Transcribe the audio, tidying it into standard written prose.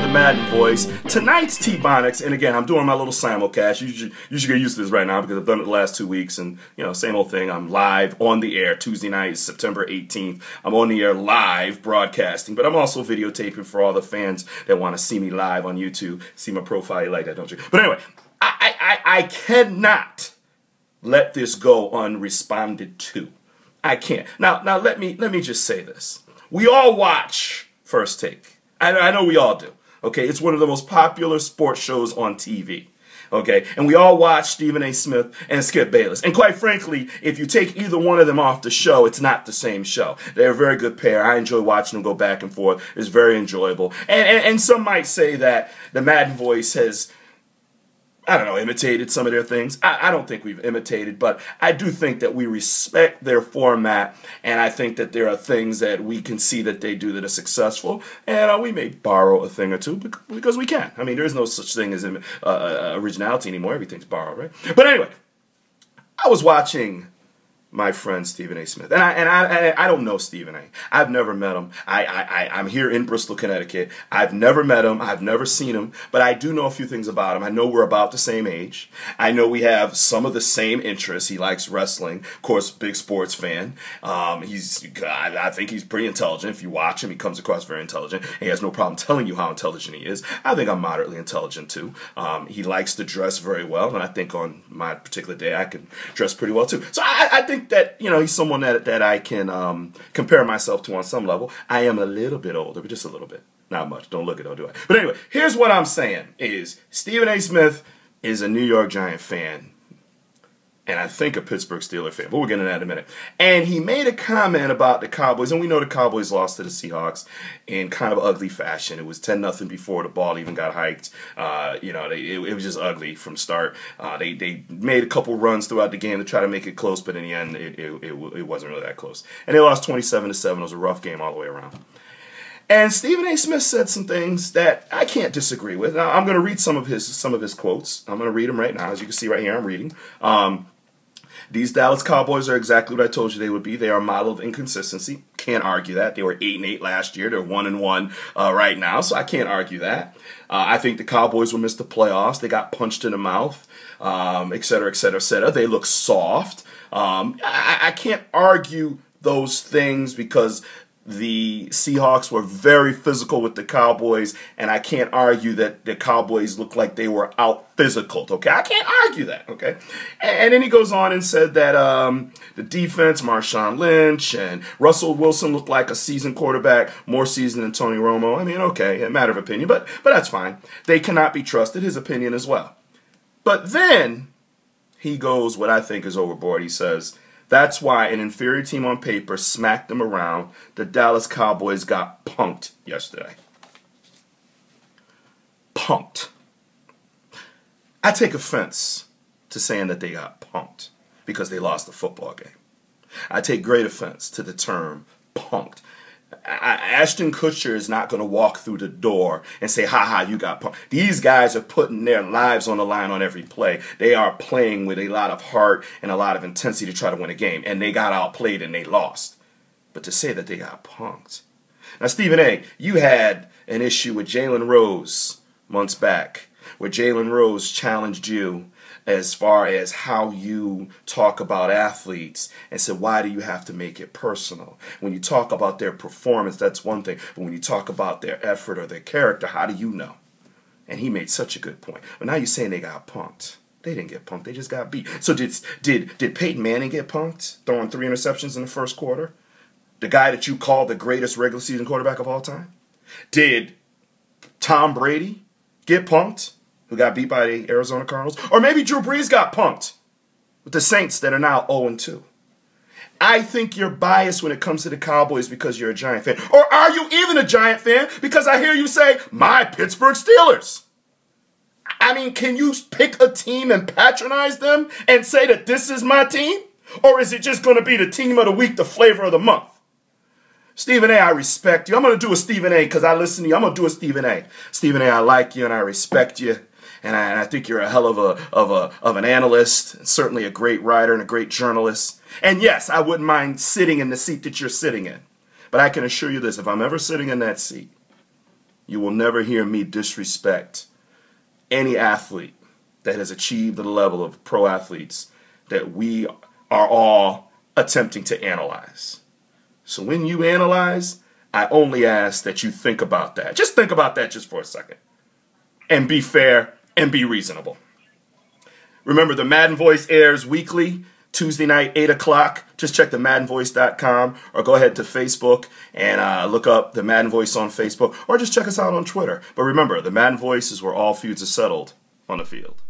the Madden voice. Tonight's T-Bonics, and again, I'm doing my little simulcast. You should get used to this right now because I've done it the last 2 weeks, and you know, same old thing. I'm live on the air Tuesday night, September 18th. I'm on the air live broadcasting, but I'm also videotaping for all the fans that want to see me live on YouTube. See my profile, you like that, don't you? But anyway, I cannot let this go unresponded to. I can't. Now let me just say this. We all watch First Take. I know we all do. Okay, it's one of the most popular sports shows on TV. Okay, and we all watch Stephen A. Smith and Skip Bayless. And quite frankly, if you take either one of them off the show, it's not the same show. They're a very good pair. I enjoy watching them go back and forth. It's very enjoyable. And some might say that the Madden voice has, I don't know, imitated some of their things. I don't think we've imitated, but I do think that we respect their format, and I think that there are things that we can see that they do that are successful, and we may borrow a thing or two because we can. I mean, there is no such thing as originality anymore. Everything's borrowed, right? But anyway, I was watching my friend Stephen A. Smith, and I don't know Stephen A. I've never met him. I'm here in Bristol, Connecticut. I've never met him. I've never seen him, but I do know a few things about him. I know we're about the same age. I know we have some of the same interests. He likes wrestling, of course, big sports fan. I think he's pretty intelligent. If you watch him, he comes across very intelligent. He has no problem telling you how intelligent he is. I think I'm moderately intelligent too. He likes to dress very well, and I think on my particular day I can dress pretty well too. So I think that, you know, he's someone that I can compare myself to on some level. I am a little bit older, but just a little bit. Not much. Don't look it, don't do it. But anyway, here's what I'm saying is Stephen A. Smith is a New York Giant fan, and I think a Pittsburgh Steelers fan, but we'll get into that in a minute. And he made a comment about the Cowboys, and we know the Cowboys lost to the Seahawks in kind of ugly fashion. It was 10-0 before the ball even got hiked. You know, it was just ugly from start. They made a couple runs throughout the game to try to make it close, but in the end, it wasn't really that close. And they lost 27-7. It was a rough game all the way around. And Stephen A. Smith said some things that I can't disagree with. Now, I'm going to read some of his quotes. I'm going to read them right now. As you can see right here, I'm reading. These Dallas Cowboys are exactly what I told you they would be. They are a model of inconsistency. Can't argue that. They were 8-8 last year. They're 1-1 right now, so I can't argue that. I think the Cowboys will miss the playoffs. They got punched in the mouth, et cetera, et cetera, et cetera. They look soft. I can't argue those things because the Seahawks were very physical with the Cowboys, and I can't argue that the Cowboys looked like they were out-physicaled, okay? I can't argue that, okay? And then he goes on and said that the defense, Marshawn Lynch and Russell Wilson looked like a seasoned quarterback, more seasoned than Tony Romo. I mean, okay, a matter of opinion, but that's fine. They cannot be trusted, his opinion as well. But then he goes what I think is overboard. He says, that's why an inferior team on paper smacked them around. The Dallas Cowboys got punked yesterday. Punked. I take offense to saying that they got punked because they lost the football game. I take great offense to the term punked. Ashton Kutcher is not going to walk through the door and say, ha, you got punked. These guys are putting their lives on the line on every play. They are playing with a lot of heart and a lot of intensity to try to win a game, and they got outplayed and they lost. But to say that they got punked. Now, Stephen A., you had an issue with Jalen Rose months back, where Jalen Rose challenged you as far as how you talk about athletes and said, why do you have to make it personal? When you talk about their performance, that's one thing. But when you talk about their effort or their character, how do you know? And he made such a good point. But now you're saying they got punked. They didn't get punked. They just got beat. So did Peyton Manning get punked, throwing 3 interceptions in the first quarter? The guy that you call the greatest regular season quarterback of all time? Did Tom Brady get punked, who got beat by the Arizona Cardinals? Or maybe Drew Brees got punked with the Saints that are now 0-2. I think you're biased when it comes to the Cowboys because you're a Giant fan. Or are you even a Giant fan because I hear you say, my Pittsburgh Steelers? I mean, can you pick a team and patronize them and say that this is my team? Or is it just going to be the team of the week, the flavor of the month? Stephen A., I respect you. I'm going to do a Stephen A. because I listen to you. I'm going to do a Stephen A. Stephen A., I like you and I respect you. And I think you're a hell of an analyst, and certainly a great writer and a great journalist. And yes, I wouldn't mind sitting in the seat that you're sitting in. But I can assure you this, if I'm ever sitting in that seat, You will never hear me disrespect any athlete that has achieved the level of pro athletes that we are all attempting to analyze. So when you analyze, I only ask that you think about that. Just think about that just for a second. And be fair and be reasonable. Remember, the Madden Voice airs weekly, Tuesday night, 8 o'clock. Just check the MaddenVoice.com or go ahead to Facebook and look up the Madden Voice on Facebook, or just check us out on Twitter. But remember, the Madden Voice is where all feuds are settled on the field.